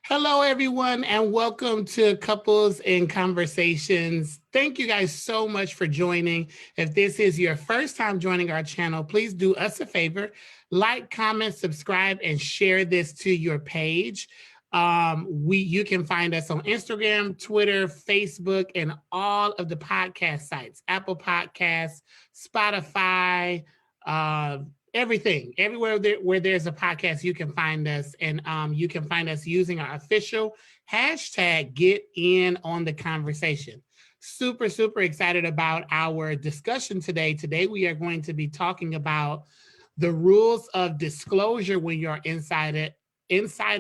Hello, everyone, and welcome to Couples in Conversations. Thank you guys so much for joining. If this is your first time joining our channel, please do us a favor, comment, subscribe, and share this to your page. You can find us on Instagram, Twitter, Facebook, and all of the podcast sites: Apple Podcasts, Spotify, everything, everywhere where there's a podcast, you can find us, and you can find us using our official hashtag Get In on the Conversation. Super excited about our discussion today. Today we are going to be talking about the rules of disclosure when you're inside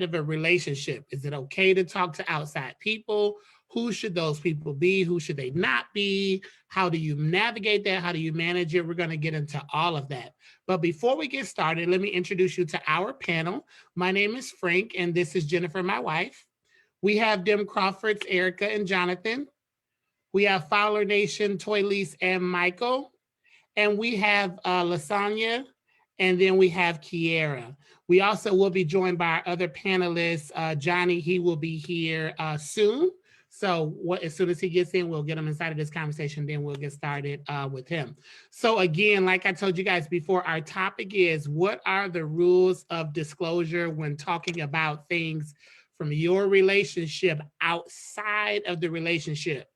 of a relationship. Is it okay to talk to outside people? Who should those people be? Who should they not be? How do you navigate that? How do you manage it? We're going to get into all of that. But before we get started, let me introduce you to our panel. My name is Frank, and this is Jennifer, my wife. We have Dem Crawfords, Erica, and Jonathan. We have Fowler Nation, Toylise, and Michael. And we have Lasagna, and then we have Kiera. We also will be joined by our other panelists. Johnny, he will be here soon. So as soon as he gets in, we'll get him inside of this conversation. Then we'll get started with him. So again, like I told you guys before, our topic is, what are the rules of disclosure when talking about things from your relationship outside of the relationship?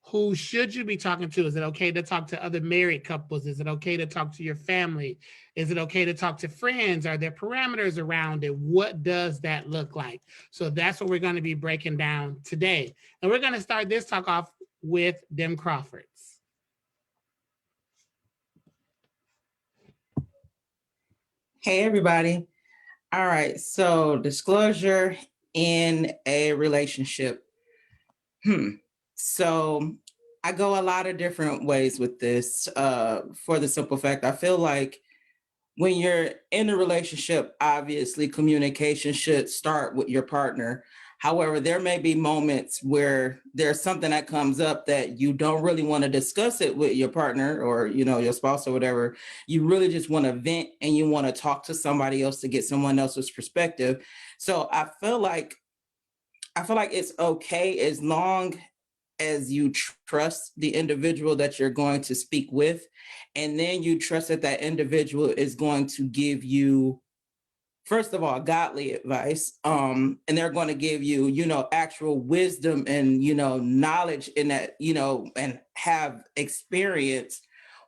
Who should you be talking to? Is it okay to talk to other married couples? Is it okay to talk to your family? Is it okay to talk to friends? Are there parameters around it? What does that look like? So that's what we're going to be breaking down today. And we're going to start this talk off with Dem Crawfords. Hey, everybody. All right. So disclosure in a relationship. So I go a lot of different ways with this for the simple fact, I feel like when you're in a relationship, obviously communication should start with your partner. However, there may be moments where there's something that comes up that you don't really want to discuss it with your partner or, your spouse or whatever. You really just want to vent and you want to talk to somebody else to get someone else's perspective. So I feel like it's okay as long as you trust the individual that you're going to speak with, and then you trust that that individual is going to give you, first of all, godly advice, and they're going to give you, actual wisdom and, knowledge in that, and have experience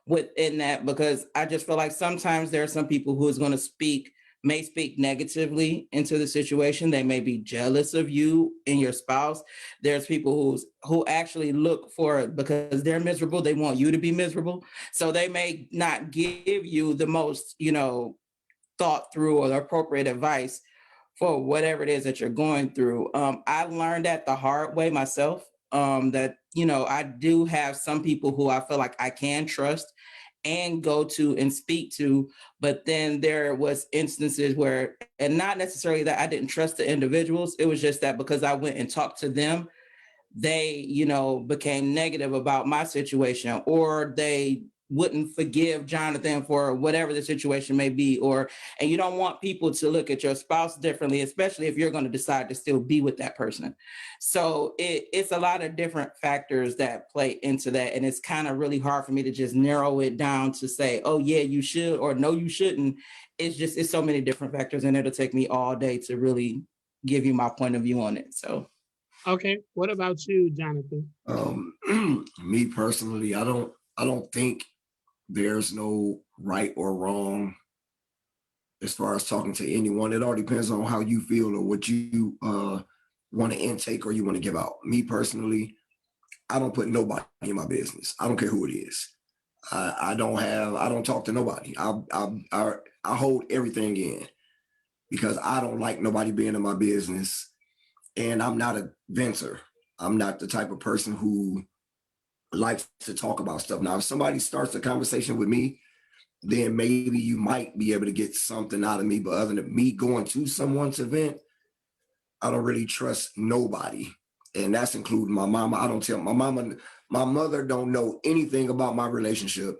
within that, because I just feel like sometimes there are some people who is going to may speak negatively into the situation. They may be jealous of you and your spouse. There's people who actually look for it because they're miserable. They want you to be miserable. So they may not give you the most, thought through or the appropriate advice for whatever it is that you're going through. I learned that the hard way myself, that, I do have some people who I feel like I can trust and go to and speak to, but then there was instances where, and not necessarily that I didn't trust the individuals, it was just that because I went and talked to them, they, became negative about my situation, or they wouldn't forgive Jonathan for whatever the situation may be, and you don't want people to look at your spouse differently, especially if you're going to decide to still be with that person. So it's a lot of different factors that play into that. And it's kind of really hard for me to just narrow it down to say, oh yeah, you should, or no, you shouldn't. It's so many different factors, and it'll take me all day to really give you my point of view on it. So. Okay, what about you, Jonathan? Me personally, I don't think there's no right or wrong as far as talking to anyone. It all depends on how you feel or what you want to intake or you want to give out. Me personally, I don't put nobody in my business. I don't care who it is. I don't talk to nobody. I hold everything in because I don't like nobody being in my business. And I'm not a venter. I'm not the type of person who likes to talk about stuff. Now, if somebody starts a conversation with me, then maybe you might be able to get something out of me. But other than me going to someone's event, I don't really trust nobody. And that's including my mama. I don't tell my mother don't know anything about my relationship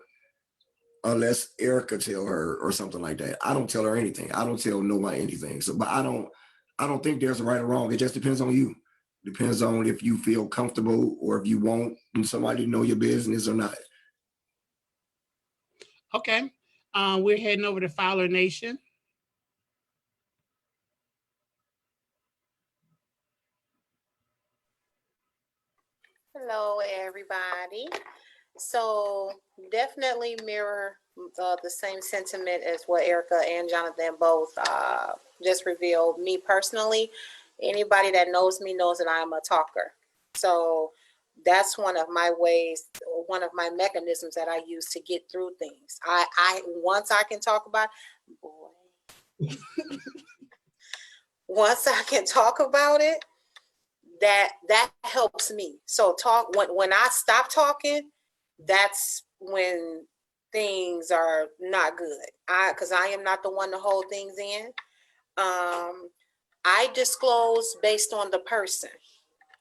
unless Erica tell her or something like that. I don't tell her anything. I don't tell no one anything. So, but I I don't think there's a right or wrong. It just depends on you. Depends on if you feel comfortable or if you want somebody to know your business or not. Okay. We're heading over to Fowler Nation. Hello, everybody. So definitely mirror the same sentiment as what Erica and Jonathan both just revealed. Me personally, anybody that knows me knows that I'm a talker. So that's one of my ways, one of my mechanisms that I use to get through things. I once I can talk about, boy, once I can talk about it, that helps me. So talk when I stop talking, that's when things are not good. Because I am not the one to hold things in. I disclose based on the person.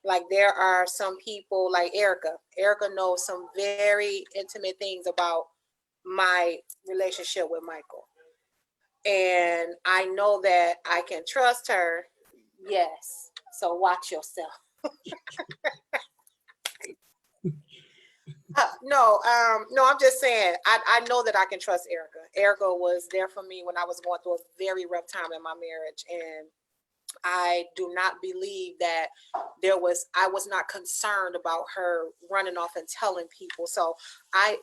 Like there are some people like Erica. Erica knows some very intimate things about my relationship with Michael. And I know that I can trust her. Yes. So watch yourself. No, I'm just saying, I know that I can trust Erica. Erica was there for me when I was going through a very rough time in my marriage. And I do not believe that I was not concerned about her running off and telling people. So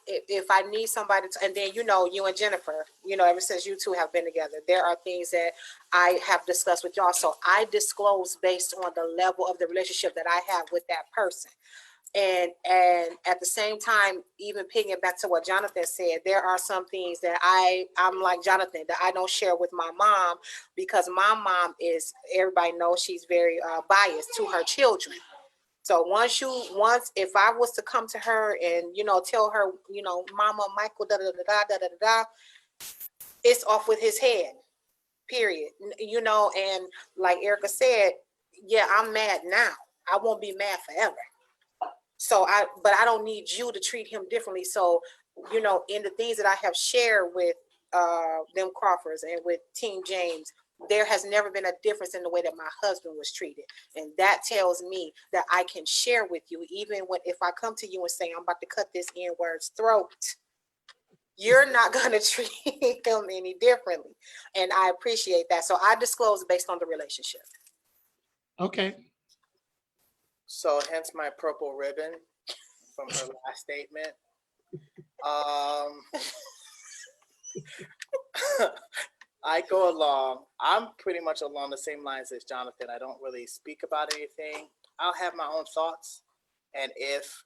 if I need somebody to, and then, you and Jennifer, ever since you two have been together, there are things that I have discussed with y'all. So I disclose based on the level of the relationship that I have with that person. And at the same time, even picking it back to what Jonathan said, there are some things that I'm like Jonathan, that I don't share with my mom, because my mom everybody knows she's very biased to her children. So once if I was to come to her and, tell her, Mama, Michael, da da da da da da da, it's off with his head, period. And like Erica said, yeah, I'm mad now. I won't be mad forever. But I don't need you to treat him differently. So, in the things that I have shared with them Crawfords and with Team James, there has never been a difference in the way that my husband was treated. And that tells me that I can share with you, even if I come to you and say, I'm about to cut this N-word's throat, you're not going to treat him any differently. And I appreciate that. So I disclose based on the relationship. Okay. So hence my purple ribbon from her last statement. I go along. I'm pretty much along the same lines as Jonathan. I don't really speak about anything. I'll have my own thoughts, and if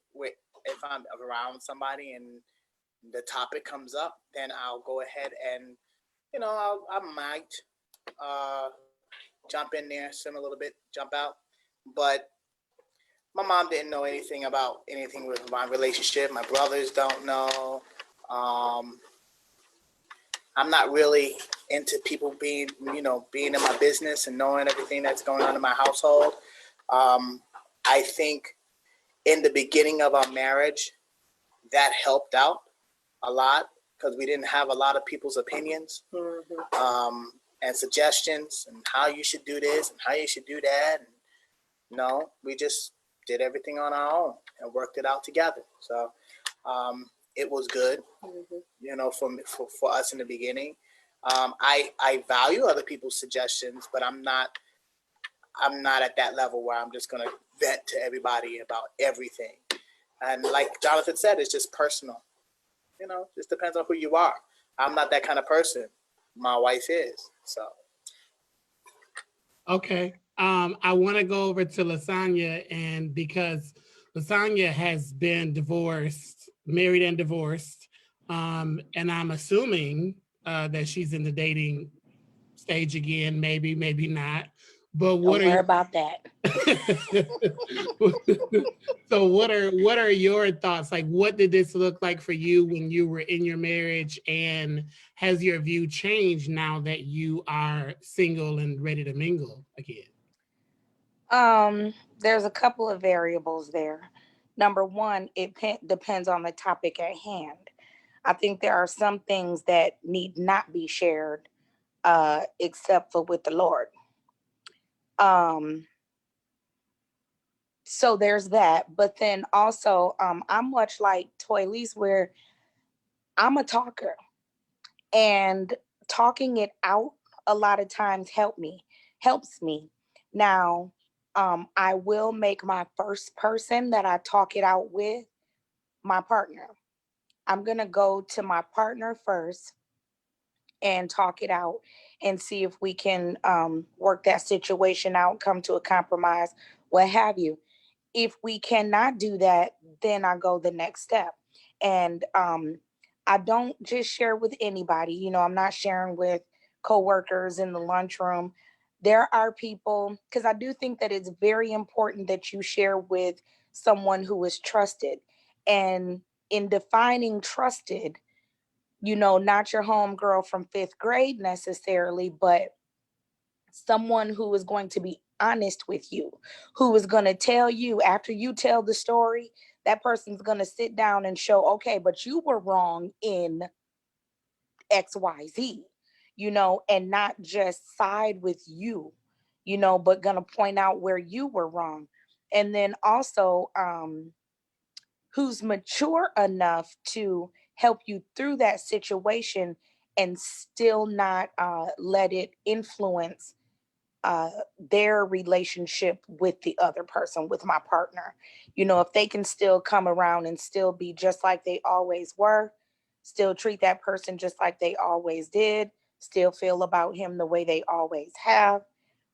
I'm around somebody and the topic comes up, then I'll go ahead and I might jump in there, swim a little bit, jump out, but my mom didn't know anything about anything with my relationship. My brothers don't know. I'm not really into people being in my business and knowing everything that's going on in my household. I think in the beginning of our marriage, that helped out a lot because we didn't have a lot of people's opinions and suggestions and how you should do this and how you should do that. And, we just did everything on our own and worked it out together. So it was good, for us in the beginning. I value other people's suggestions, but I'm not at that level where I'm just going to vent to everybody about everything. And like Jonathan said, it's just personal. Just depends on who you are. I'm not that kind of person. My wife is. So. Okay. I want to go over to Lasagna, and because Lasagna has been married and divorced, and I'm assuming that she's in the dating stage again, maybe not. But what Don't worry about that. So what are your thoughts? Like, what did this look like for you when you were in your marriage, and has your view changed now that you are single and ready to mingle again? There's a couple of variables there. Number one, it depends on the topic at hand. I think there are some things that need not be shared except for with the Lord. So there's that. But then also, I'm much like Toylise, where I'm a talker, and talking it out a lot of times helps me. Now, I will make my first person that I talk it out with my partner. I'm gonna go to my partner first and talk it out and see if we can work that situation out, come to a compromise, what have you. If we cannot do that, then I go the next step. And I don't just share with anybody. I'm not sharing with coworkers in the lunchroom. There are people, because I do think that it's very important that you share with someone who is trusted. And in defining trusted, not your homegirl from fifth grade necessarily, but someone who is going to be honest with you, who is going to tell you after you tell the story, that person's going to sit down and show, okay, but you were wrong in XYZ, and not just side with you, but going to point out where you were wrong. And then also, who's mature enough to help you through that situation and still not let it influence uh, their relationship with the other person, with my partner. If they can still come around and still be just like they always were, still treat that person just like they always did, still feel about him the way they always have,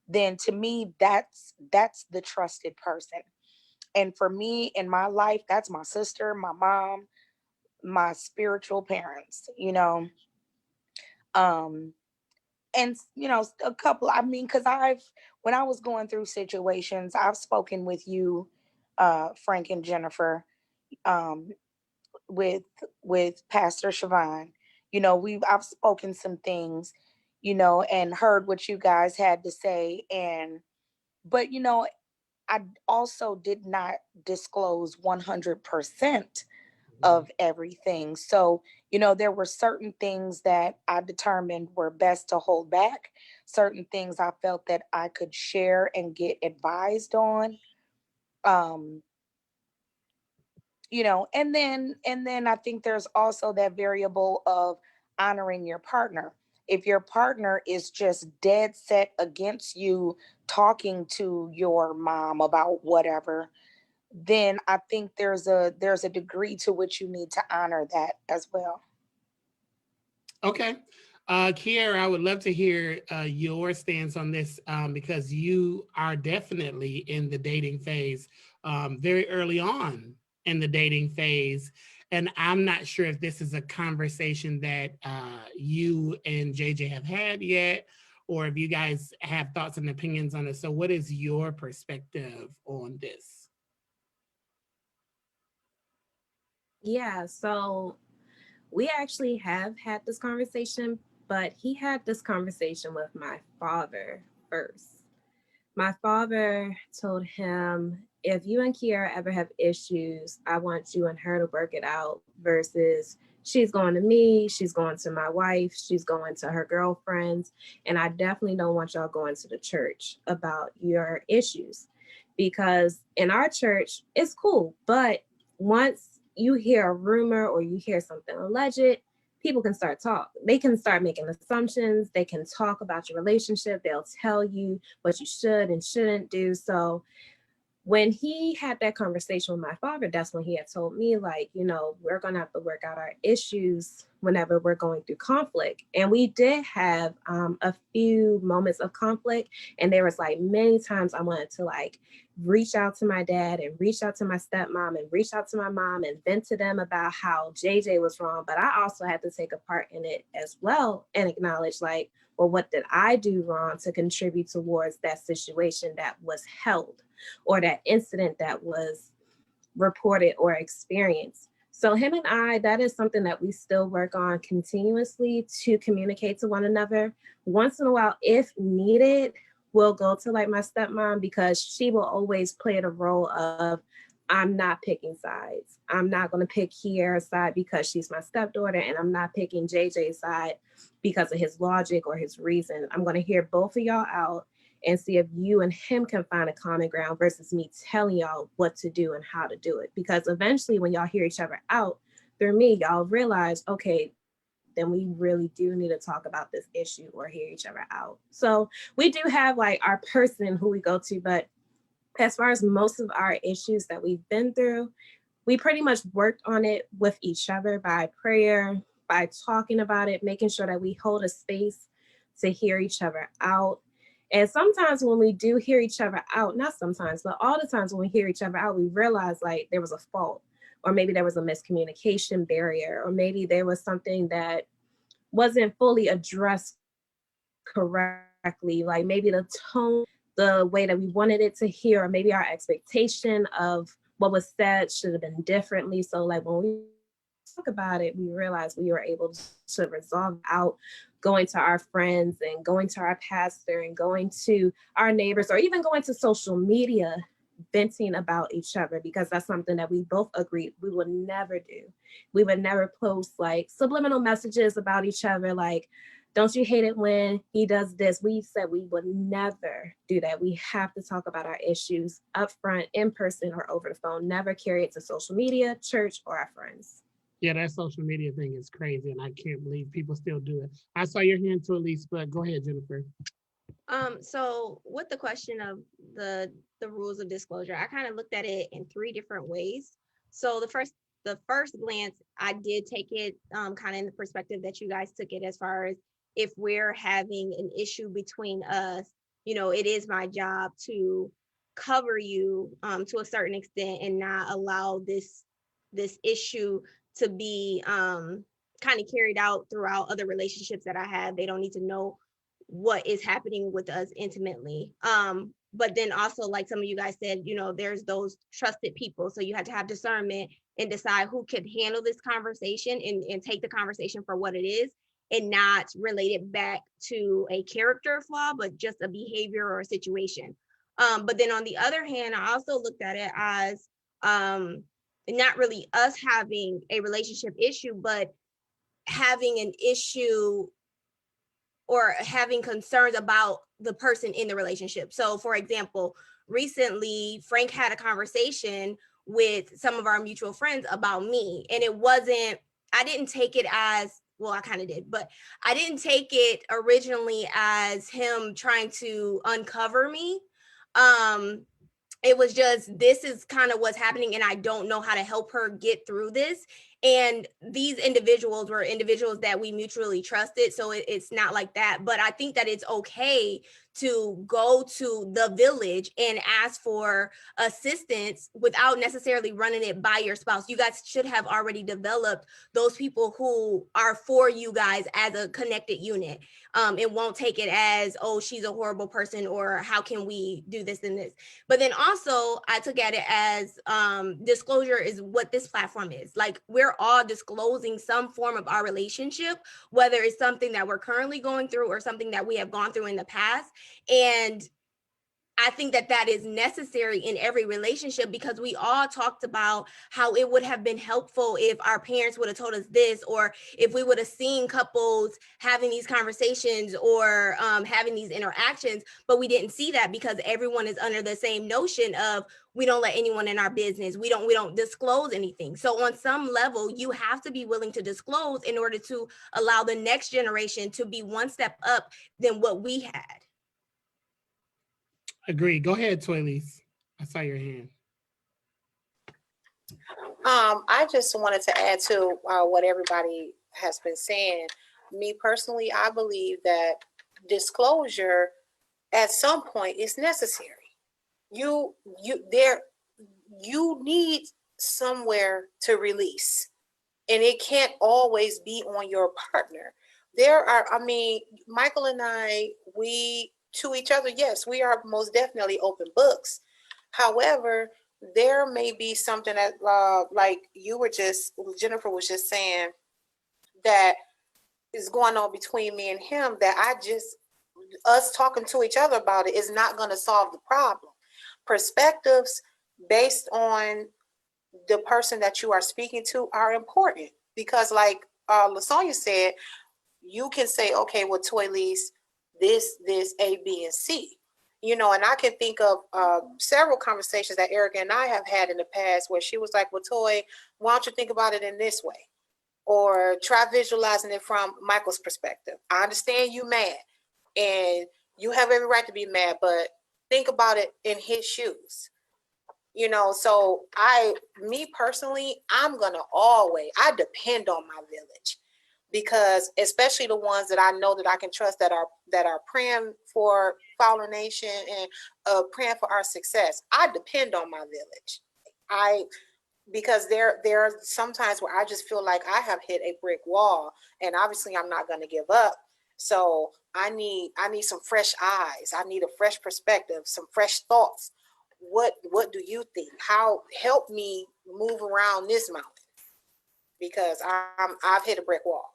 then to me, that's the trusted person. And for me in my life, that's my sister, my mom, my spiritual parents, um, and a couple, I mean, because when I was going through situations, I've spoken with you, Frank and Jennifer, um, with Pastor Siobhan. I've spoken some things, and heard what you guys had to say. But I also did not disclose 100% of everything. So, there were certain things that I determined were best to hold back, certain things I felt that I could share and get advised on. Um, and then I think there's also that variable of honoring your partner. If your partner is just dead set against you talking to your mom about whatever, then I think there's a degree to which you need to honor that as well. Okay. Kiara, I would love to hear your stance on this because you are definitely in the dating phase, very early on in the dating phase. And I'm not sure if this is a conversation that you and JJ have had yet, or if you guys have thoughts and opinions on it. So what is your perspective on this? Yeah, so we actually have had this conversation, but he had this conversation with my father first. My father told him, if you and Kiara ever have issues, I want you and her to work it out versus she's going to me, she's going to my wife, she's going to her girlfriends. And I definitely don't want y'all going to the church about your issues because in our church, it's cool. But once you hear a rumor or you hear something alleged, people can start talk. They can start making assumptions. They can talk about your relationship. They'll tell you what you should and shouldn't do. So when he had that conversation with my father, that's when he had told me, like, we're going to have to work out our issues whenever we're going through conflict. And we did have a few moments of conflict. And there was like many times I wanted to like reach out to my dad and reach out to my stepmom and reach out to my mom and vent to them about how JJ was wrong. But I also had to take a part in it as well and acknowledge like, well, what did I do wrong to contribute towards that situation that was held or that incident that was reported or experienced? So him and I, that is something that we still work on continuously to communicate to one another. Once in a while, if needed, we'll go to like my stepmom because she will always play the role of, I'm not picking sides. I'm not going to pick Kiara's side because she's my stepdaughter, and I'm not picking JJ's side because of his logic or his reason. I'm going to hear both of y'all out, and see if you and him can find a common ground versus me telling y'all what to do and how to do it. Because eventually when y'all hear each other out through me, y'all realize, okay, then we really do need to talk about this issue or hear each other out. So we do have like our person who we go to, but as far as most of our issues that we've been through, we pretty much worked on it with each other by prayer, by talking about it, making sure that we hold a space to hear each other out. And sometimes when we do hear each other out, not sometimes, but all the times when we hear each other out, we realize like there was a fault, or maybe there was a miscommunication barrier, or maybe there was something that wasn't fully addressed correctly. Like maybe the tone, the way that we wanted it to hear, or maybe our expectation of what was said should have been differently. So like when we talk about it, we realized we were able to resolve out, going to our friends and going to our pastor and going to our neighbors, or even going to social media, venting about each other, because that's something that we both agreed we would never do. We would never post like subliminal messages about each other, like, don't you hate it when he does this? We said we would never do that. We have to talk about our issues up front, in person, or over the phone. Never carry it to social media, church, or our friends. Yeah, that social media thing is crazy, and I can't believe people still do it. I saw your hand too, Elise, but go ahead, Jennifer. So with the question of the rules of disclosure, I kind of looked at it in 3 different ways. So the first glance, I did take it kind of in the perspective that you guys took it, as far as if we're having an issue between us, it is my job to cover you to a certain extent and not allow this issue to be kind of carried out throughout other relationships that I have. They don't need to know what is happening with us intimately. But then also, like some of you guys said, there's those trusted people. So you have to have discernment and decide who could handle this conversation and take the conversation for what it is, and not relate it back to a character flaw, but just a behavior or a situation. But then on the other hand, I also looked at it as not really us having a relationship issue, but having an issue or having concerns about the person in the relationship. So for example, recently Frank had a conversation with some of our mutual friends about me, and I didn't take it as, well, I kind of did, but I didn't take it originally as him trying to uncover me. It was just, this is kind of what's happening, and I don't know how to help her get through this. And these individuals were individuals that we mutually trusted. So it's not like that. But I think that it's okay to go to the village and ask for assistance without necessarily running it by your spouse. You guys should have already developed those people who are for you guys as a connected unit. It won't take it as, oh, she's a horrible person, or how can we do this and this. But then also I took at it as disclosure is what this platform is. Like, we're all disclosing some form of our relationship, whether it's something that we're currently going through or something that we have gone through in the past. And I think that is necessary in every relationship, because we all talked about how it would have been helpful if our parents would have told us this, or if we would have seen couples having these conversations or having these interactions, but we didn't see that because everyone is under the same notion of, we don't let anyone in our business. We don't disclose anything. So on some level, you have to be willing to disclose in order to allow the next generation to be one step up than what we had. Agree. Go ahead, Toylise. I saw your hand. I just wanted to add to what everybody has been saying. Me personally, I believe that disclosure at some point is necessary. You need somewhere to release, and it can't always be on your partner. Michael and I, we to each other, yes, we are most definitely open books. However, there may be something that like Jennifer was just saying, that is going on between me and him, that us talking to each other about it is not going to solve the problem. Perspectives based on the person that you are speaking to are important, because like LaSonia said, you can say, okay, well, Toylise, this, A, B, and C. you know, and I can think of several conversations that Erica and I have had in the past where she was like, well, Toy, why don't you think about it in this way? Or try visualizing it from Michael's perspective. I understand you mad and you have every right to be mad, but think about it in his shoes. You know, so me personally, I'm gonna I depend on my village, because especially the ones that I know that I can trust, that are praying for Fowler Nation and praying for our success. I depend on my village. Because there are some times where I just feel like I have hit a brick wall, and obviously I'm not going to give up. So I need some fresh eyes. I need a fresh perspective, some fresh thoughts. What do you think? How help me move around this mountain, because I've hit a brick wall.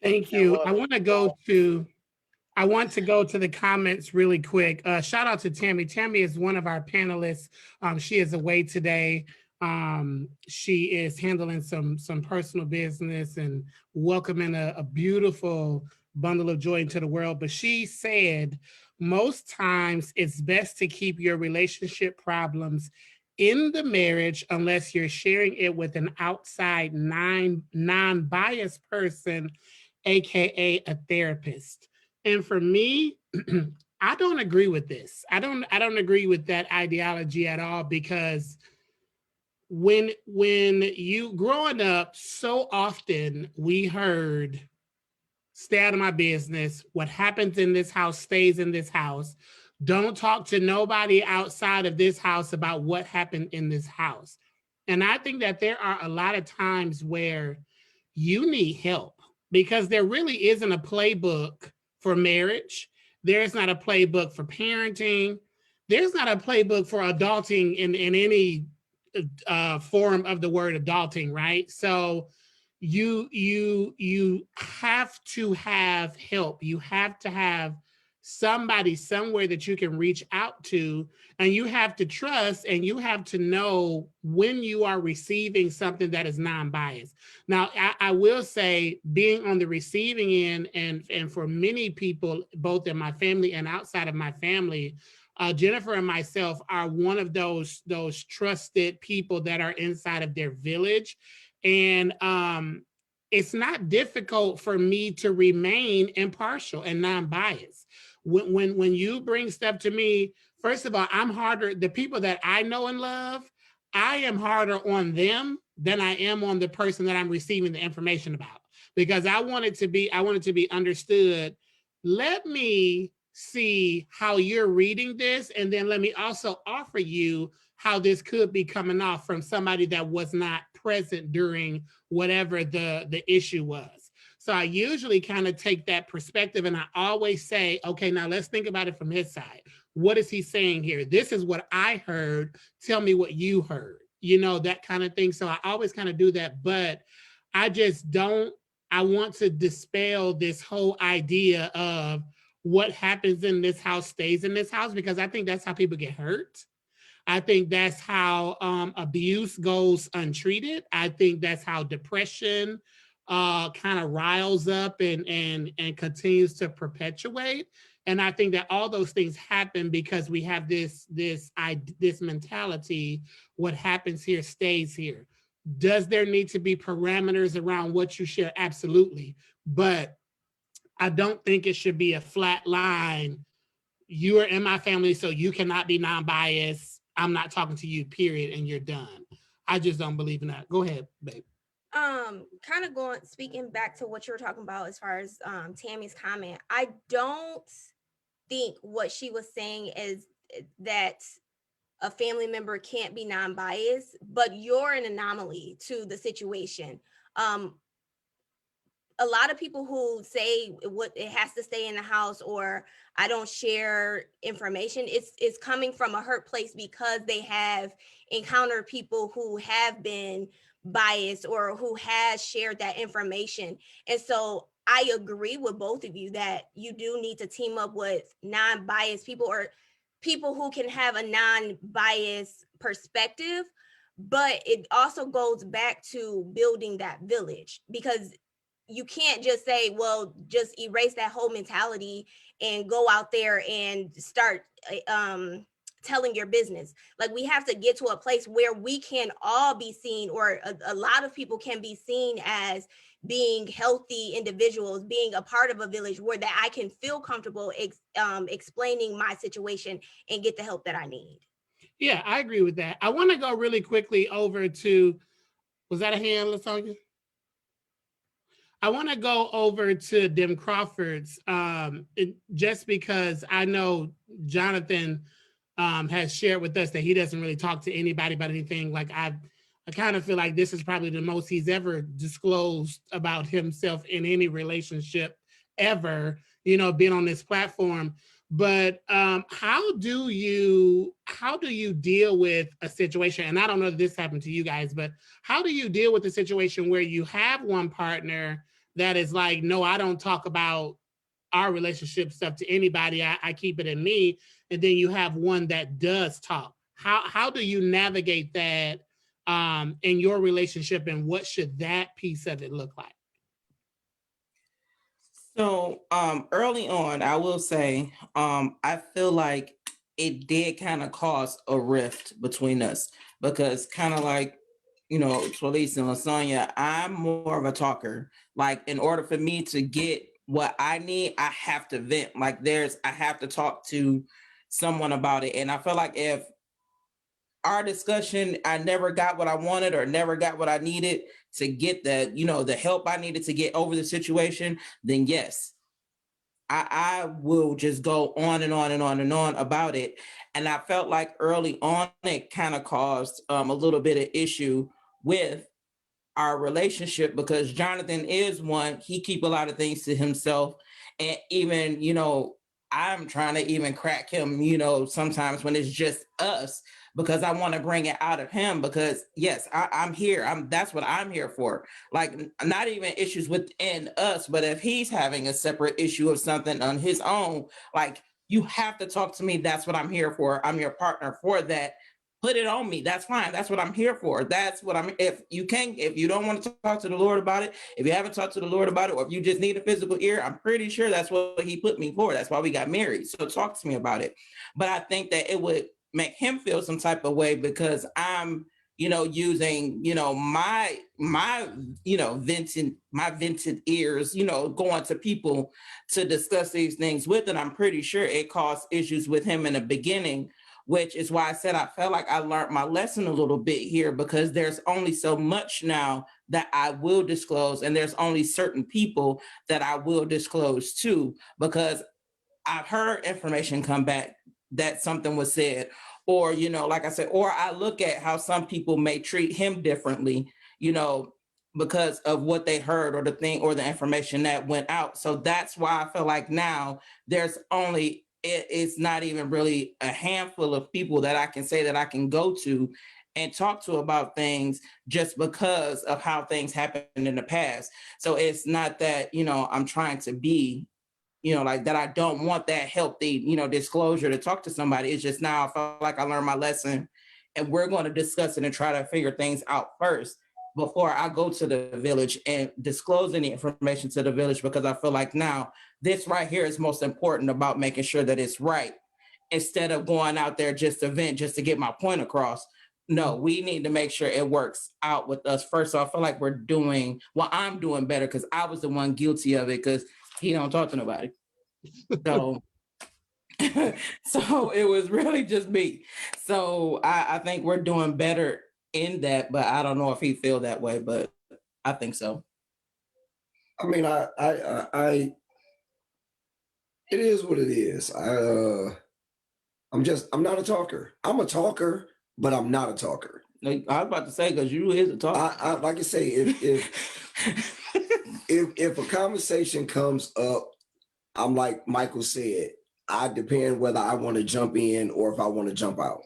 Thank you. I want to go to the comments really quick. Shout out to Tammy. Tammy is one of our panelists. She is away today. She is handling some personal business and welcoming a beautiful bundle of joy into the world. But she said, most times it's best to keep your relationship problems in the marriage unless you're sharing it with an outside non-biased person, AKA a therapist. And for me, I don't agree with this. I don't agree with that ideology at all, because when you growing up, so often we heard, stay out of my business. What happens in this house stays in this house. Don't talk to nobody outside of this house about what happened in this house. And I think that there are a lot of times where you need help, because there really isn't a playbook for marriage. There's not a playbook for parenting. There's not a playbook for adulting in any form of the word adulting, right? So you have to have help. You have to have somebody somewhere that you can reach out to, and you have to trust, and you have to know when you are receiving something that is non-biased. Now, I will say, being on the receiving end, and for many people, both in my family and outside of my family, Jennifer and myself are one of those trusted people that are inside of their village. And it's not difficult for me to remain impartial and non-biased. When you bring stuff to me, first of all, I'm harder. The people that I know and love, I am harder on them than I am on the person that I'm receiving the information about, because I want it to be understood. Let me see how you're reading this, and then let me also offer you how this could be coming off from somebody that was not present during whatever the issue was. So I usually kind of take that perspective, and I always say, okay, now let's think about it from his side. What is he saying here? This is what I heard. Tell me what you heard, that kind of thing. So I always kind of do that, but I want to dispel this whole idea of what happens in this house stays in this house, because I think that's how people get hurt. I think that's how abuse goes untreated. I think that's how depression kind of riles up and continues to perpetuate. And I think that all those things happen because we have this mentality: what happens here stays here. Does there need to be parameters around what you share? Absolutely. But I don't think it should be a flat line. You are in my family, so you cannot be non-biased. I'm not talking to you, period, and you're done. I just don't believe in that. Go ahead, babe. Kind of speaking back to what you were talking about as far as Tammy's comment, I don't think what she was saying is that a family member can't be non-biased, but you're an anomaly to the situation. A lot of people who say what it has to stay in the house, or I don't share information, it's coming from a hurt place because they have encountered people who have been biased or who has shared that information. And so I agree with both of you that you do need to team up with non-biased people, or people who can have a non-biased perspective. But it also goes back to building that village, because you can't just say, well, just erase that whole mentality and go out there and start telling your business. Like, we have to get to a place where we can all be seen, or a lot of people can be seen as being healthy individuals, being a part of a village, where that I can feel comfortable explaining my situation and get the help that I need. Yeah, I agree with that. I want to go really quickly over to, was that a hand, LaSonia? I want to go over to Dem Crawford's, just because I know Jonathan has shared with us that he doesn't really talk to anybody about anything. Like, I kind of feel like this is probably the most he's ever disclosed about himself in any relationship ever, you know, being on this platform. But how do you deal with a situation? And I don't know if this happened to you guys, but how do you deal with a situation where you have one partner that is like, no, I don't talk about our relationship stuff to anybody. I keep it in me. And then you have one that does talk. How do you navigate that in your relationship, and what should that piece of it look like? So early on, I will say, I feel like it did kind of cause a rift between us, because kind of like, you know, Twilise and Lasagna, I'm more of a talker. Like, in order for me to get what I need, I have to vent. Like, I have to talk to someone about it. And I feel like if our discussion, I never got what I wanted or never got what I needed to get the help I needed to get over the situation, then yes, I will just go on and on and on and on about it. And I felt like early on, it kind of caused a little bit of issue with our relationship, because Jonathan is one, he keep a lot of things to himself. And even, I'm trying to even crack him, sometimes when it's just us, because I want to bring it out of him, because yes, I'm here. That's what I'm here for. Like, not even issues within us, but if he's having a separate issue of something on his own, like, you have to talk to me. That's what I'm here for. I'm your partner for that. Put it on me. That's fine. That's what I'm here for. That's what if you don't want to talk to the Lord about it, if you haven't talked to the Lord about it, or if you just need a physical ear, I'm pretty sure that's what he put me for. That's why we got married. So talk to me about it. But I think that it would make him feel some type of way, because I'm, using, my vented ears, going to people to discuss these things with. And I'm pretty sure it caused issues with him in the beginning, which is why I said I felt like I learned my lesson a little bit here, because there's only so much now that I will disclose, and there's only certain people that I will disclose to, because I've heard information come back that something was said, or, like I said, or I look at how some people may treat him differently, because of what they heard, or the thing, or the information that went out. So that's why I feel like now it's not even really a handful of people that I can say that I can go to and talk to about things, just because of how things happened in the past. So it's not that, I'm trying to be, like that I don't want that healthy, disclosure to talk to somebody. It's just now I felt like I learned my lesson, and we're going to discuss it and try to figure things out first before I go to the village and disclose any information to the village, because I feel like now this right here is most important about making sure that it's right, instead of going out there just to vent, just to get my point across. No, we need to make sure it works out with us first. So I feel like I'm doing better, because I was the one guilty of it, because he don't talk to nobody. So, so it was really just me. So I think we're doing better in that, but I don't know if he feel that way, but I think so. I mean, it is what it is. I'm not a talker. I'm a talker, but I'm not a talker. I was about to say, because you is a talker. I like I say, if a conversation comes up, I'm like Michael said, I depend whether I want to jump in or if I want to jump out.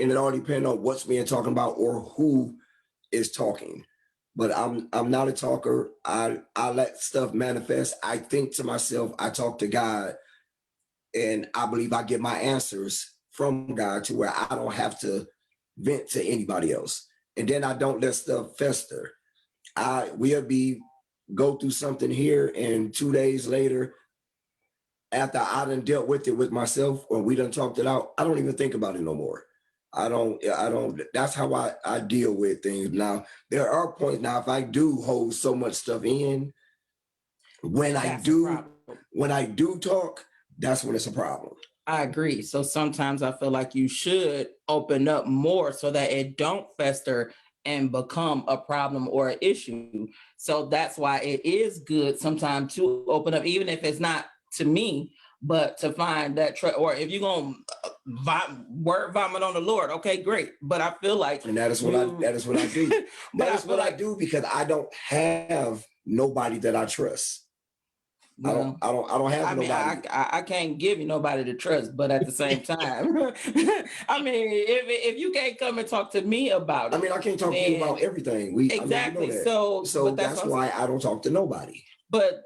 And it all depends on what's being talked about or who is talking. But I'm not a talker. I let stuff manifest. I think to myself, I talk to God, and I believe I get my answers from God to where I don't have to vent to anybody else. And then I don't let stuff fester. We'll go through something here, and 2 days later, after I done dealt with it with myself, or we done talked it out, I don't even think about it no more. I don't, that's how I deal with things. Now, there are points now, if I do hold so much stuff in, when That's a problem. I do talk, that's when it's a problem. I agree. So sometimes I feel like you should open up more so that it don't fester and become a problem or an issue. So that's why it is good sometimes to open up, even if it's not to me, but to find that or if you're gonna word vomit on the Lord, okay, great. But I feel like, and that is what I do. That is what I do, because I don't have nobody that I trust. I don't have nobody. I can't give you nobody to trust, but at the same time, I mean, if you can't come and talk to me about it, I mean, I can't talk to you about everything. Exactly. I mean, you know that. So that's why I don't talk to nobody. But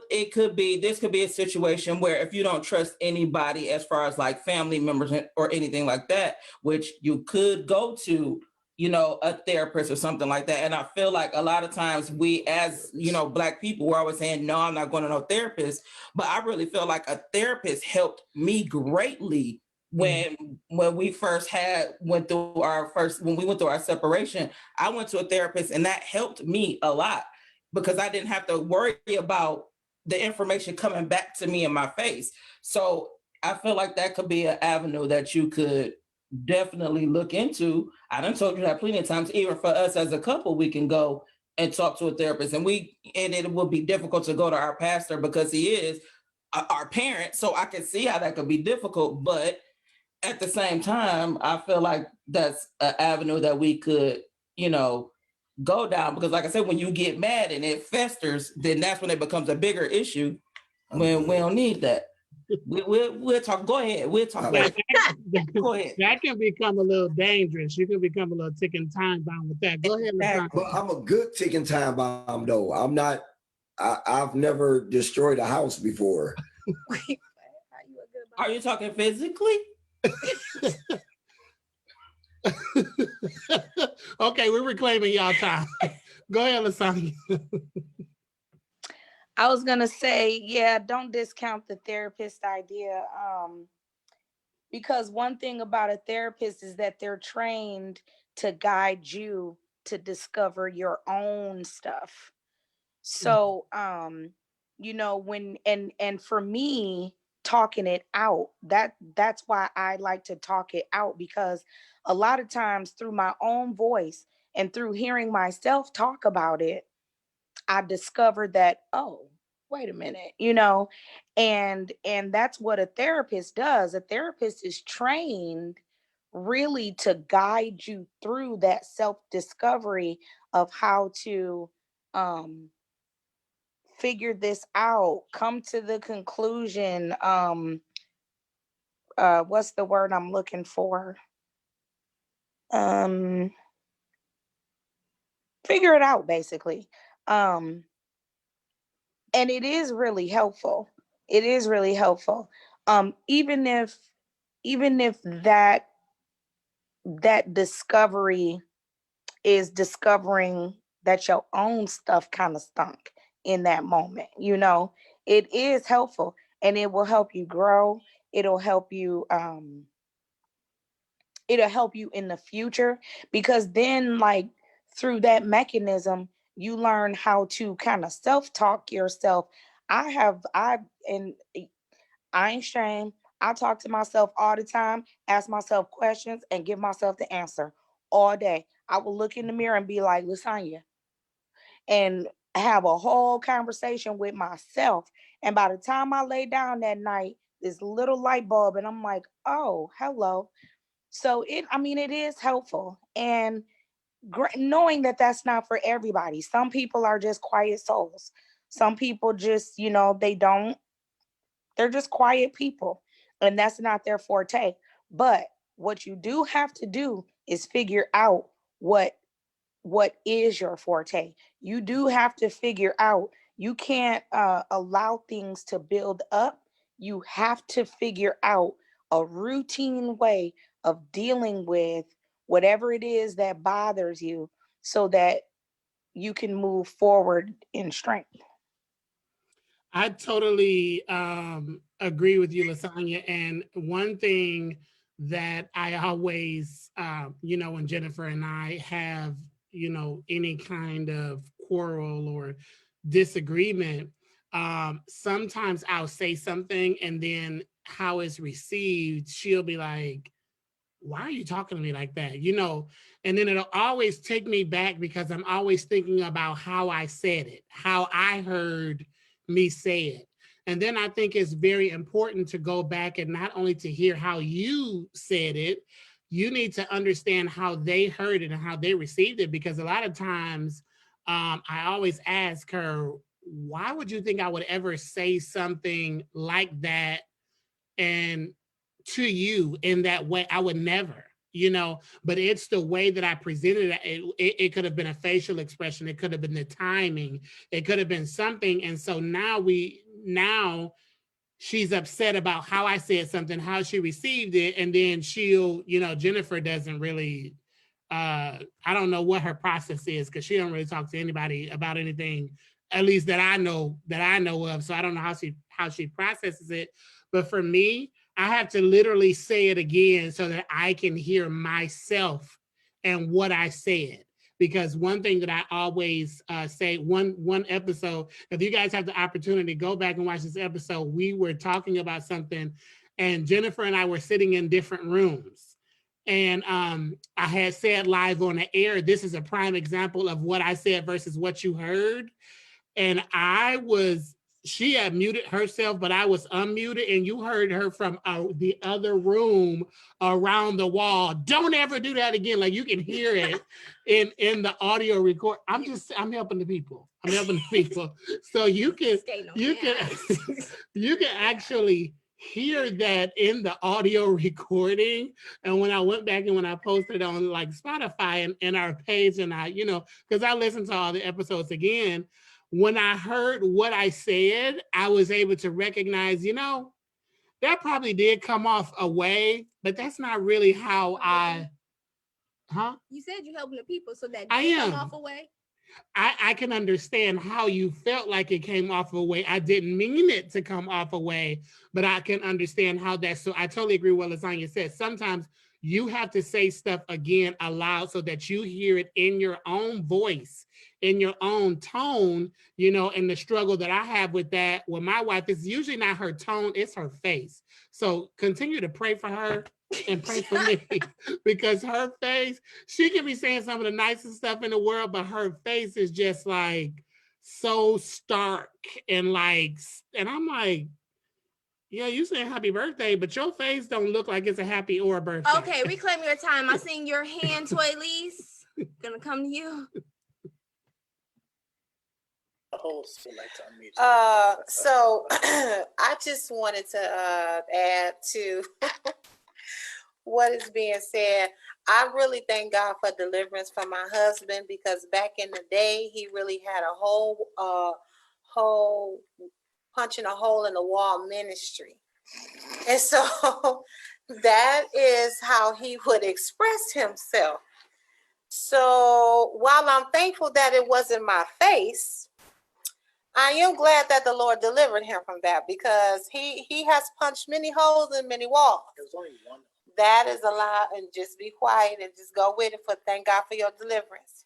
this could be a situation where if you don't trust anybody as far as like family members or anything like that, which you could go to, a therapist or something like that. And I feel like a lot of times we, as Black people, we're always saying, no, I'm not going to no therapist. But I really feel like a therapist helped me greatly when we went through our separation. I went to a therapist, and that helped me a lot, because I didn't have to worry about the information coming back to me in my face. So I feel like that could be an avenue that you could definitely look into. I done told you that plenty of times. Even for us as a couple, we can go and talk to a therapist, and it will be difficult to go to our pastor because he is our parent. So I can see how that could be difficult, but at the same time, I feel like that's an avenue that we could, go down, because like I said, when you get mad and it festers, then that's when it becomes a bigger issue. When we don't need that. We'll talk. Go ahead. We'll talk. Go ahead. That can become a little dangerous. You can become a little ticking time bomb with that. Go ahead, LaSagne. Well, I'm a good ticking time bomb, though. I'm not. I've never destroyed a house before. Are you talking physically? Okay, we're reclaiming y'all time. Go ahead, LaSagne. I was gonna say, yeah, don't discount the therapist idea. Because one thing about a therapist is that they're trained to guide you to discover your own stuff. So, when and for me, talking it out, that's why I like to talk it out, because a lot of times through my own voice and through hearing myself talk about it, I discovered that, oh, wait a minute, and that's what a therapist does. A therapist is trained really to guide you through that self-discovery of how to figure this out, come to the conclusion, what's the word I'm looking for? Figure it out, basically. And it is really helpful. It is really helpful. Even if that discovery is discovering that your own stuff kind of stunk in that moment, it is helpful, and it will help you grow. It'll help you in the future, because then, like, through that mechanism, you learn how to kind of self-talk yourself. And I ain't shame. I talk to myself all the time, ask myself questions, and give myself the answer all day. I will look in the mirror and be like, Lasagna, and have a whole conversation with myself. And by the time I lay down that night, this little light bulb, and I'm like, oh, hello. So it is helpful. And knowing that that's not for everybody. Some people are just quiet souls. Some people just, they're just quiet people, and that's not their forte. But what you do have to do is figure out what is your forte. You do have to figure out, you can't allow things to build up. You have to figure out a routine way of dealing with whatever it is that bothers you, so that you can move forward in strength. I totally agree with you, Lasagna. And one thing that I always, when Jennifer and I have, any kind of quarrel or disagreement, sometimes I'll say something and then how it's received, she'll be like, why are you talking to me like that? And then it'll always take me back because I'm always thinking about how I said it, how I heard me say it. And then I think it's very important to go back and not only to hear how you said it, you need to understand how they heard it and how they received it. Because a lot of times I always ask her, why would you think I would ever say something like that and to you in that way? I would never, but it's the way that I presented it. It could have been a facial expression. It could have been the timing. It could have been something. And so now she's upset about how I said something, how she received it. And then Jennifer doesn't really, I don't know what her process is because she don't really talk to anybody about anything, at least that I know of. So I don't know how she processes it. But for me, I have to literally say it again so that I can hear myself and what I said. Because one thing that I always say, one episode, if you guys have the opportunity, go back and watch this episode. We were talking about something and Jennifer and I were sitting in different rooms. And I had said live on the air, this is a prime example of what I said versus what you heard. And she had muted herself, but I was unmuted, and you heard her from the other room around the wall. Don't ever do that again. Like you can hear it in the audio record. I'm helping the people. So you can actually hear that in the audio recording. And when I went back and when I posted on like Spotify and our page, and because I listened to all the episodes again, when I heard what I said, I was able to recognize, that probably did come off a way, but that's not really how You said you're helping the people, so that I did am. come off a way. I can understand how you felt like it came off a way. I didn't mean it to come off a way, but I can understand how that. So I totally agree with what Lasagna said. Sometimes you have to say stuff again aloud so that you hear it in your own voice, in your own tone, and the struggle that I have with that with my wife is usually not her tone, it's her face. So continue to pray for her and pray for me because her face, she can be saying some of the nicest stuff in the world, but her face is just like so stark and I'm like, yeah, you saying happy birthday, but your face don't look like it's a happy or a birthday. Okay, reclaim your time. I seen your hand, Toy Lise. Gonna come to you. So I just wanted to add to what is being said. I really thank God for deliverance from my husband, because back in the day, he really had a whole punching a hole in the wall ministry. And so that is how he would express himself. So while I'm thankful that it wasn't my face, I am glad that the Lord delivered him from that, because he has punched many holes in many walls. There's only one. That is a lie, and just be quiet and just go with it. For thank God for your deliverance.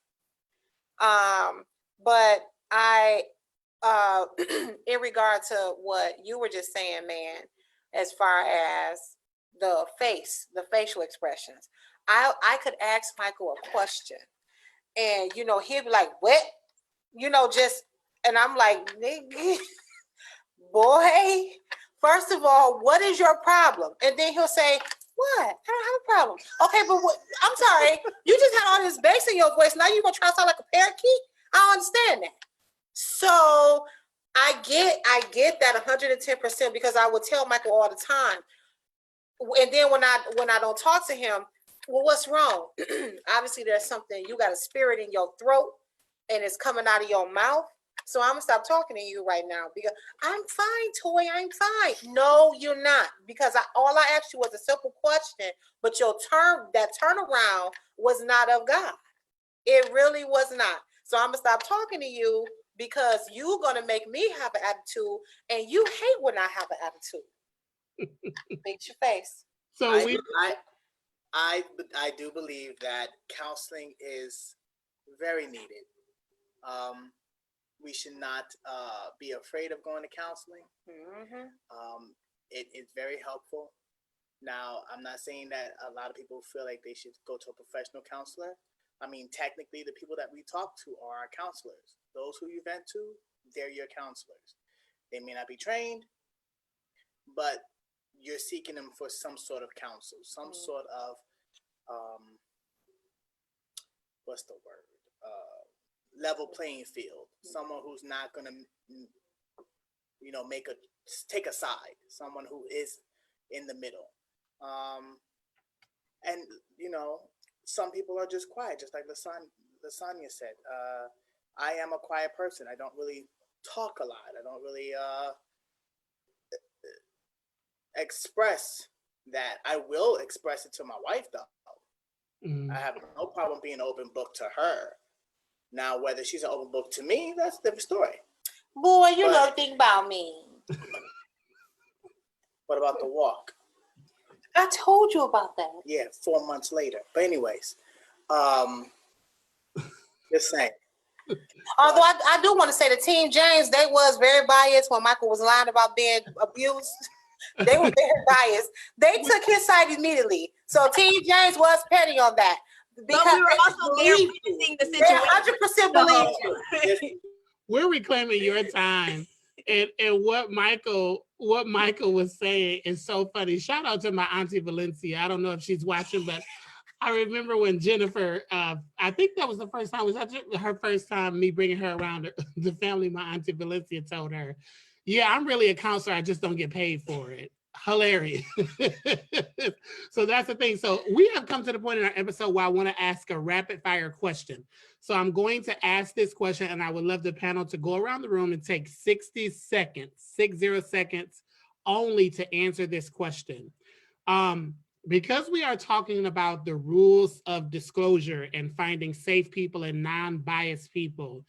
But I, in regard to what you were just saying, man, as far as the facial expressions, I could ask Michael a question, and he'd be like, "What?" Just, and I'm like, "Nigga, boy, first of all, what is your problem?" And then he'll say, "What? I don't have a problem." Okay, but what? I'm sorry. You just had all this bass in your voice. Now you're going to try to sound like a parakeet? I don't understand that. So I get that 110%, because I would tell Michael all the time. And then when I don't talk to him, well, what's wrong? Obviously, there's something. You got a spirit in your throat and it's coming out of your mouth. So I'm gonna stop talking to you right now, because I'm fine, Toy. I'm fine. No, you're not, because all I asked you was a simple question, but that turnaround was not of God. It really was not. So I'm gonna stop talking to you because you're gonna make me have an attitude, and you hate when I have an attitude. Fix your face. So I do believe that counseling is very needed. We should not be afraid of going to counseling. Mm-hmm. It's very helpful. Now, I'm not saying that a lot of people feel like they should go to a professional counselor. I mean, technically, the people that we talk to are our counselors. Those who you vent to, they're your counselors. They may not be trained, but you're seeking them for some sort of counsel, some sort of what's the word? Level playing field. Someone who's not gonna, take a side. Someone who is in the middle. And some people are just quiet, just like Lasagna said. I am a quiet person. I don't really talk a lot. I don't really express that. I will express it to my wife, though. I have no problem being an open book to her. Now, whether she's an open book to me, that's a different story. Boy, you know the thing about me. What about the walk? I told you about that. Yeah, 4 months later. But anyways, just saying. Although I do want to say the Team James, they was very biased when Michael was lying about being abused. They were very biased. They took his side immediately. So Team James was petty on that. Because but we were also there witnessing the situation. 100% believe you. we're reclaiming your time. And what Michael was saying is so funny. Shout out to my auntie Valencia. I don't know if she's watching, but I remember when Jennifer, I think that was the first time, was that her first time me bringing her around the family, my auntie Valencia told her, yeah, I'm really a counselor. I just don't get paid for it. Hilarious. So that's the thing. So we have come to the point in our episode where I want to ask a rapid fire question. So I'm going to ask this question, and I would love the panel to go around the room and take 60 seconds only to answer this question. Because we are talking about the rules of disclosure and finding safe people and non-biased people,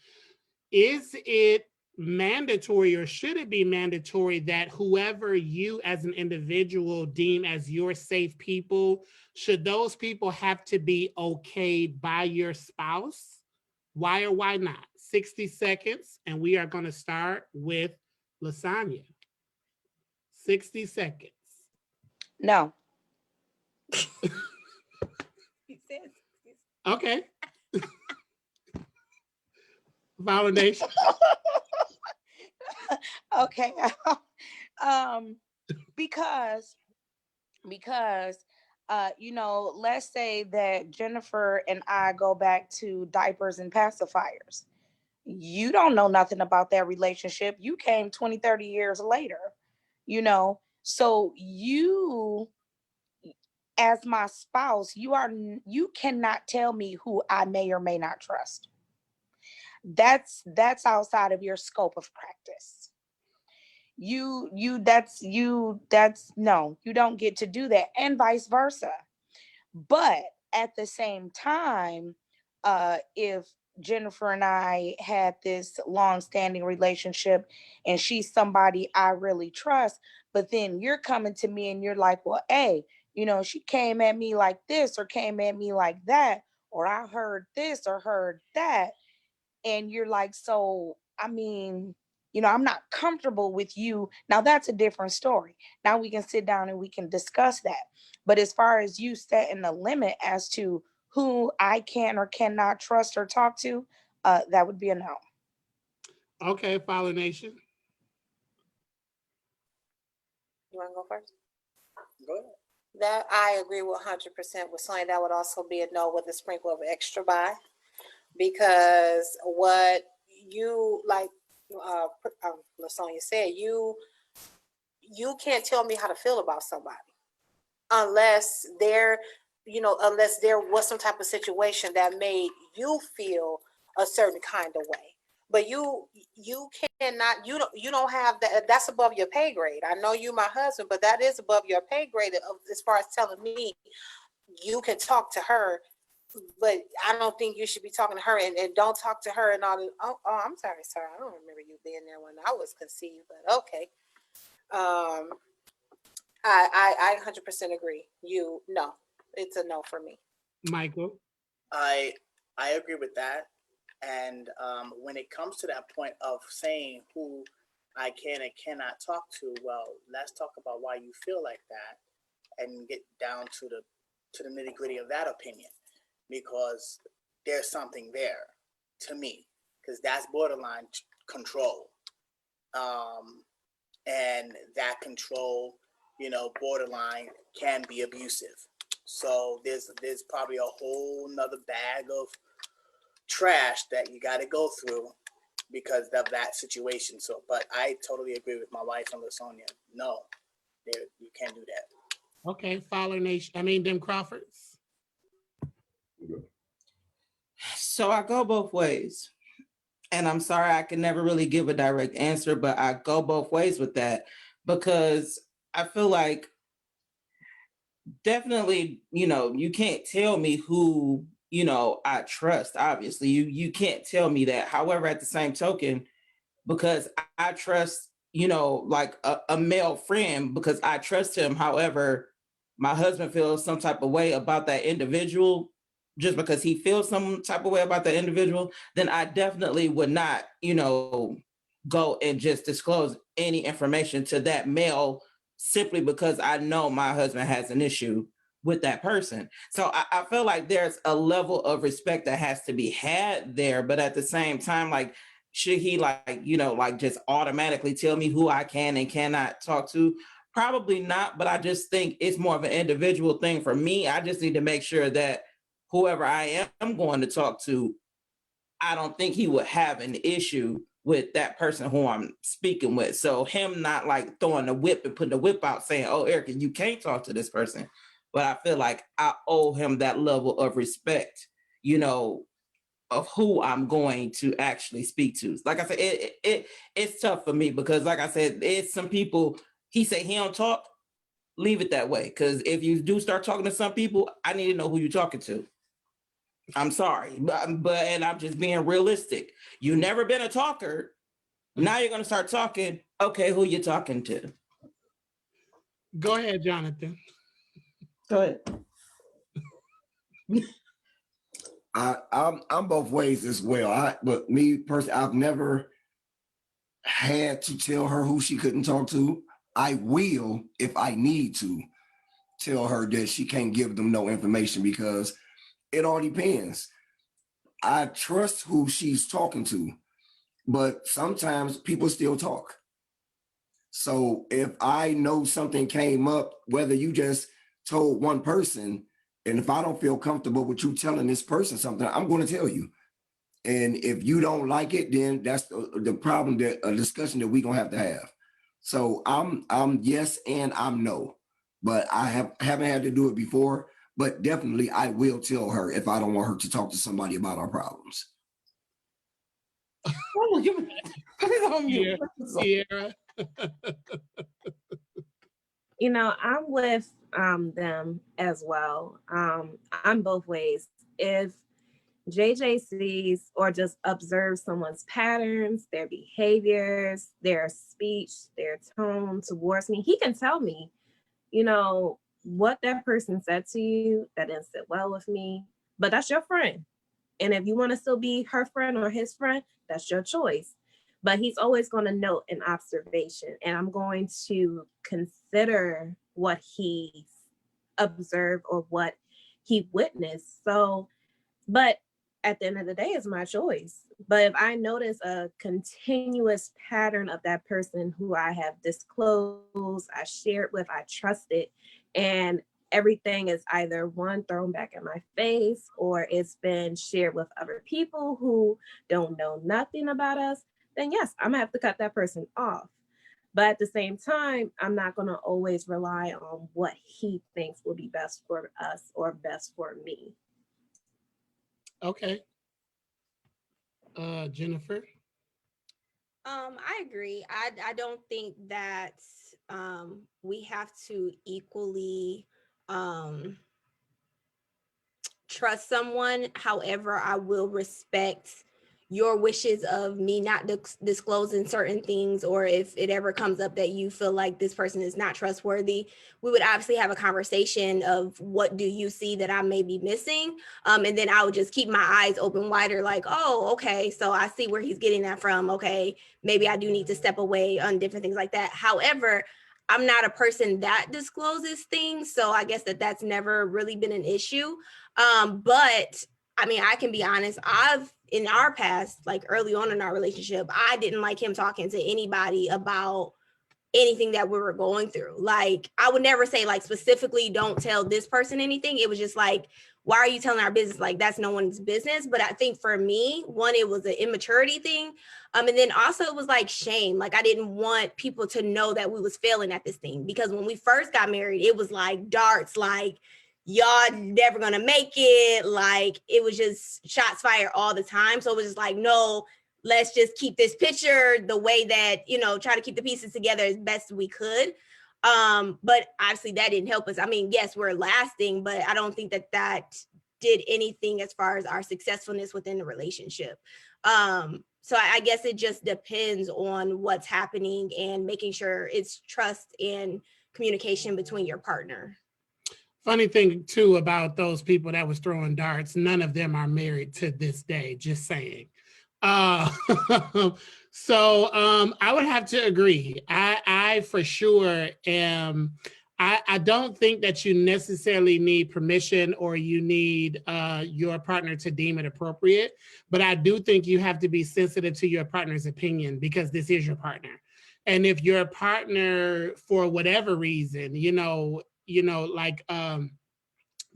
is it mandatory, or should it be mandatory, that whoever you as an individual deem as your safe people, should those people have to be okayed by your spouse? Why or why not? 60 seconds, and we are going to start with Lasagna. 60 seconds. No. Okay. Validation. Okay. Because let's say that Jennifer and I go back to diapers and pacifiers. You don't know nothing about that relationship. You came 20, 30 years later, so you, as my spouse, you cannot tell me who I may or may not trust. That's outside of your scope of practice. No, you don't get to do that, and vice versa. But at the same time, if Jennifer and I had this long-standing relationship and she's somebody I really trust, but then you're coming to me and you're like, well, hey, she came at me like this or came at me like that, or I heard this or heard that. And you're like, so, I'm not comfortable with you. Now that's a different story. Now we can sit down and we can discuss that. But as far as you setting a limit as to who I can or cannot trust or talk to, that would be a no. Okay, Follow Nation. You want to go first? Go ahead. That I agree with 100% with Sonia. That would also be a no with a sprinkle of extra by, because what you like, Lasonia said, you can't tell me how to feel about somebody unless there was some type of situation that made you feel a certain kind of way. But you cannot, you don't have that. That's above your pay grade. I know you my husband, but that is above your pay grade as far as telling me you can talk to her but I don't think you should be talking to her and don't talk to her and all the, I'm sorry, sir. I don't remember you being there when I was conceived, but okay. I 100% agree. No, it's a no for me. Michael? I agree with that. And when it comes to that point of saying who I can and cannot talk to, well, let's talk about why you feel like that and get down to the nitty gritty of that opinion, because there's something there to me, because that's borderline control, and that control, borderline can be abusive. So there's probably a whole nother bag of trash that you got to go through because of that situation. So, but I totally agree with my wife and LaSonia. No, you can't do that. Okay, Fowler Nation. Them Crawfords. So I go both ways. And I'm sorry, I can never really give a direct answer, but I go both ways with that because I feel like definitely, you can't tell me who, I trust. Obviously, you can't tell me that. However, at the same token, because I trust, like a male friend, because I trust him. However, my husband feels some type of way about that individual, just because he feels some type of way about that individual, then I definitely would not, go and just disclose any information to that male simply because I know my husband has an issue with that person. So I feel like there's a level of respect that has to be had there. But at the same time, like, should he like just automatically tell me who I can and cannot talk to? Probably not, but I just think it's more of an individual thing for me. I just need to make sure that whoever I am going to talk to, I don't think he would have an issue with that person who I'm speaking with. So him not like throwing the whip and putting the whip out saying, oh, Erica, you can't talk to this person. But I feel like I owe him that level of respect, of who I'm going to actually speak to. Like I said, it's tough for me because, like I said, it's some people, he say he don't talk, leave it that way. Because if you do start talking to some people, I need to know who you're talking to. I'm sorry, but and I'm just being realistic. You never been a talker. Now you're gonna start talking. Okay, who you talking to? Go ahead, Jonathan. Go ahead. I'm both ways as well. But me personally, I've never had to tell her who she couldn't talk to. I will, if I need to, tell her that she can't give them no information because it all depends. I trust who she's talking to, but sometimes people still talk. So if I know something came up, whether you just told one person, and if I don't feel comfortable with you telling this person something, I'm going to tell you. And if you don't like it, then that's the problem, that a discussion that we're going to have. So I'm yes and I'm no, but I haven't had to do it before. But definitely, I will tell her if I don't want her to talk to somebody about our problems. Yeah, Sierra. I'm with them as well. I'm both ways. If JJ sees or just observes someone's patterns, their behaviors, their speech, their tone towards me, he can tell me, what that person said to you that didn't sit well with me, but that's your friend. And if you want to still be her friend or his friend, that's your choice. But he's always going to note an observation, and I'm going to consider what he observed or what he witnessed. So, but at the end of the day, it's my choice. But if I notice a continuous pattern of that person who I have disclosed, I shared with, I trusted, and everything is either one thrown back in my face or it's been shared with other people who don't know nothing about us, then yes, I'm gonna have to cut that person off. But at the same time, I'm not gonna always rely on what he thinks will be best for us or best for me. Okay. Jennifer. I agree. I don't think that we have to equally trust trust someone. However, I will respect your wishes of me not disclosing certain things, or if it ever comes up that you feel like this person is not trustworthy, we would obviously have a conversation of what do you see that I may be missing, and then I would just keep my eyes open wider, like, oh, okay, so I see where he's getting that from. Okay, maybe I do need to step away on different things like that. However, I'm not a person that discloses things, so I guess that's never really been an issue. But I mean, I can be honest. In our past, like early on in our relationship, I didn't like him talking to anybody about anything that we were going through. Like, I would never say like specifically don't tell this person anything. It was just like, why are you telling our business? Like, that's no one's business. But I think for me, one, it was an immaturity thing. And then also it was like shame. Like, I didn't want people to know that we was failing at this thing, because when we first got married, it was like darts, like, y'all never gonna make it. Like, it was just shots fired all the time. So it was just like, no, let's just keep this picture the way that, try to keep the pieces together as best we could. But obviously that didn't help us. I mean, yes, we're lasting, but I don't think that did anything as far as our successfulness within the relationship. So I guess it just depends on what's happening and making sure it's trust and communication between your partner. Funny thing too about those people that was throwing darts, none of them are married to this day, just saying. So I would have to agree. I for sure am. I don't think that you necessarily need permission or you need your partner to deem it appropriate, but I do think you have to be sensitive to your partner's opinion, because this is your partner. And if your partner, for whatever reason, like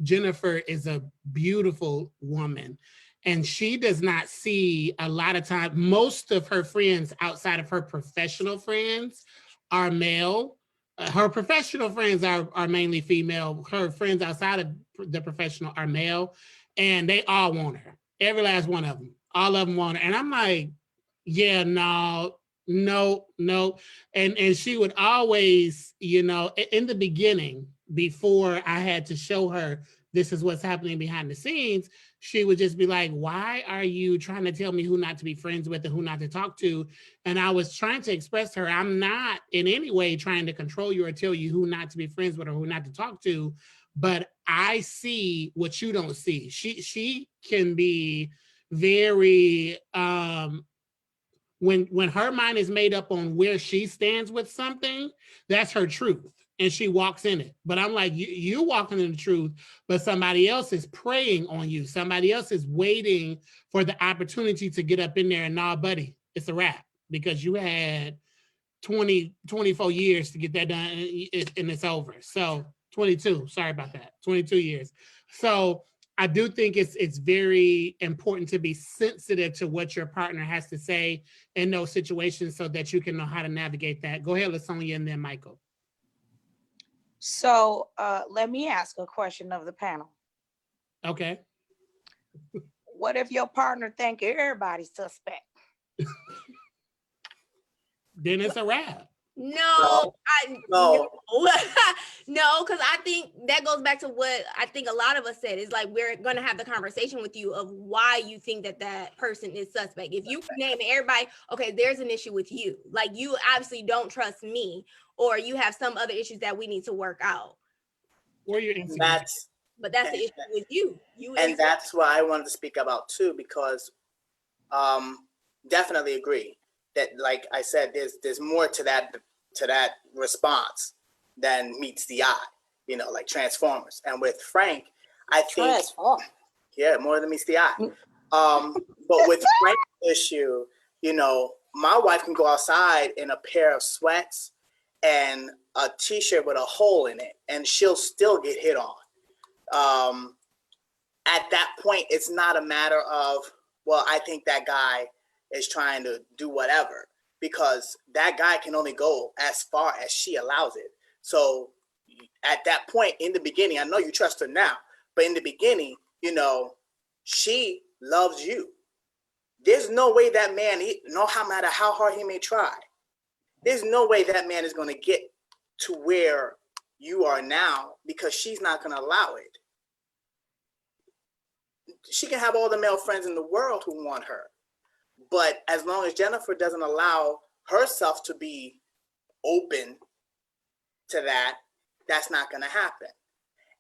Jennifer is a beautiful woman, and she does not see a lot of time. Most of her friends outside of her professional friends are male. Her professional friends are mainly female. Her friends outside of the professional are male, and they all want her. Every last one of them. All of them want her. And I'm like, yeah, no. And she would always, in the beginning, before I had to show her this is what's happening behind the scenes, she would just be like, why are you trying to tell me who not to be friends with and who not to talk to? And I was trying to express to her, I'm not in any way trying to control you or tell you who not to be friends with or who not to talk to, but I see what you don't see. She can be very, when her mind is made up on where she stands with something, that's her truth, and she walks in it. But I'm like, you walking in the truth, but somebody else is preying on you. Somebody else is waiting for the opportunity to get up in there and, nah, buddy, it's a wrap, because you had 24 years to get that done, and it's over. So 22, sorry about that, 22 years. So I do think it's very important to be sensitive to what your partner has to say in those situations, so that you can know how to navigate that. Go ahead, LaSonia, and then Michael. So let me ask a question of the panel. Okay. What if your partner think everybody's suspect? Then it's a wrap. No, no, because I think that goes back to what I think a lot of us said, is like, we're going to have the conversation with you of why you think that person is suspect. If you name everybody, okay, there's an issue with you. Like, you obviously don't trust me, or you have some other issues that we need to work out. Or you're insecure. But that's the issue with you. And that's what I wanted to speak about too, because definitely agree that, like I said, there's more to that response than meets the eye, like Transformers. And with Frank, I think, more than meets the eye. But with Frank's issue, my wife can go outside in a pair of sweats and a t-shirt with a hole in it, and she'll still get hit on. At that point, it's not a matter of, well, I think that guy is trying to do whatever, because that guy can only go as far as she allows it. So at that point, in the beginning, I know you trust her now, but in the beginning, she loves you. There's no way that man, no matter how hard he may try, there's no way that man is going to get to where you are now, because she's not going to allow it. she can have all the male friends in the world who want her. But as long as Jennifer doesn't allow herself to be open to that, that's not going to happen.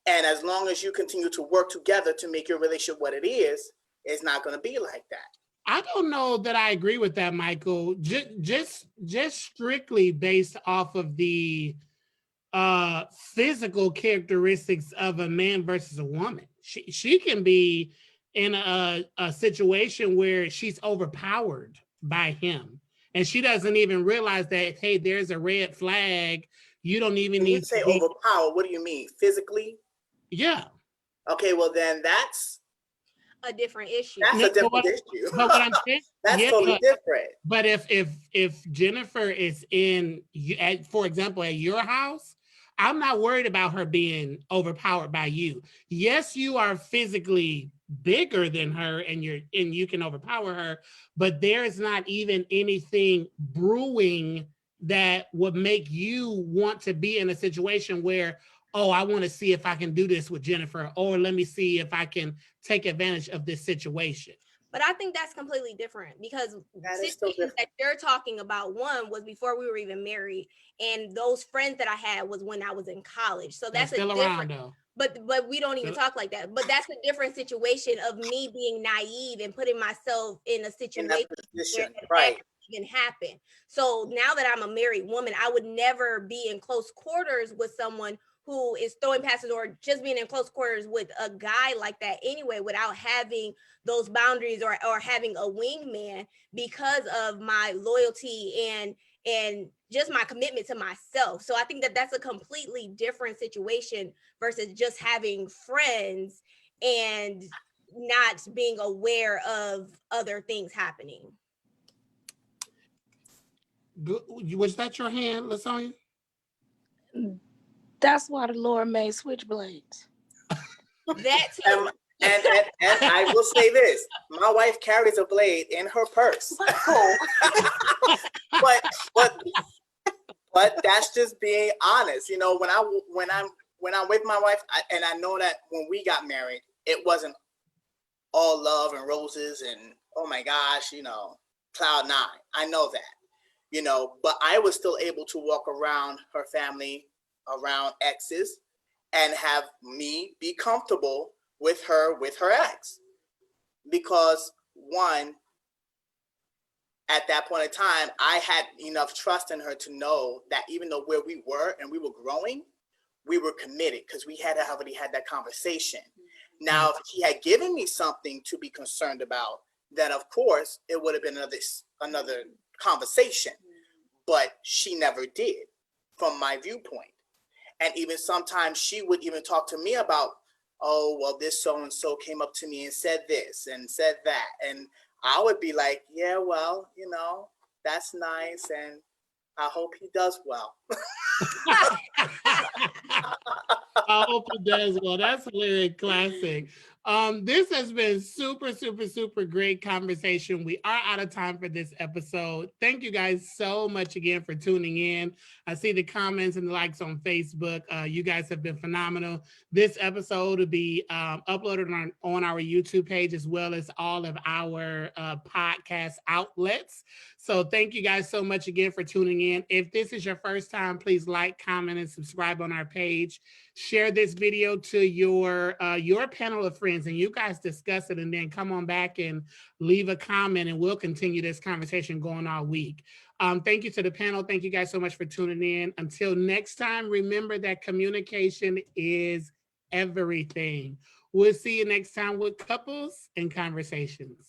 And as long as you continue to work together to make your relationship what it is, it's not going to be like that. I don't know that I agree with that, Michael. Just strictly based off of the physical characteristics of a man versus a woman. She can be in a situation where she's overpowered by him, and she doesn't even realize that, hey, there's a red flag. You don't even When you need say to be, overpower, what do you mean? Physically? yeah. Okay, well then that's A different issue. a But different what, issue. but what I'm saying, That's yeah, totally different. but if Jennifer is in, for example, at your house, I'm not worried about her being overpowered by you. Yes, you are physically bigger than her, and you can overpower her, but there is not even anything brewing that would make you want to be in a situation where, oh, I want to see if I can do this with Jennifer, or let me see if I can take advantage of this situation. But I think that's completely different, because That is still situations different. that you're talking about, one was before we were even married, and those friends that I had was when I was in college. So That's that's still a around different. though. But we don't even talk like that. But that's a different situation of me being naive and putting myself in a In situation that where position, that right? even happen. So now that I'm a married woman, I would never be in close quarters with someone who is throwing passes, or just being in close quarters with a guy like that anyway, without having those boundaries, or having a wingman, because of my loyalty and just my commitment to myself. So I think that that's a completely different situation versus just having friends and not being aware of other things happening. Was that your hand, LaSonia? That's why the Lord made switchblades. That too. And I will say this: my wife carries a blade in her purse. but that's just being honest. You know, when I'm with my wife, and I know that when we got married, it wasn't all love and roses and oh my gosh, you know, cloud nine. I know that, you know, but I was still able to walk around her family, around exes, and have me be comfortable with her ex, because one, at that point in time, I had enough trust in her to know that even though where we were and we were growing, we were committed, because we had already had that conversation. Now, if he had given me something to be concerned about, then of course it would have been another conversation. But she never did, from my viewpoint. And even sometimes she would even talk to me about, oh, well, this so-and-so came up to me and said this and said that. And I would be like, yeah, well, you know, that's nice. And I hope he does well. I hope he does well. That's hilarious, classic. This has been super, super, super great conversation. We are out of time for this episode. Thank you guys so much again for tuning in. I see the comments and the likes on Facebook. You guys have been phenomenal. This episode will be uploaded on our YouTube page, as well as all of our podcast outlets. So thank you guys so much again for tuning in. If this is your first time, please like, comment, and subscribe on our page. Share this video to your panel of friends, and you guys discuss it, and then come on back and leave a comment, and we'll continue this conversation going all week. Thank you to the panel. Thank you guys so much for tuning in. Until next time, remember that communication is everything. We'll see you next time with Couples and Conversations.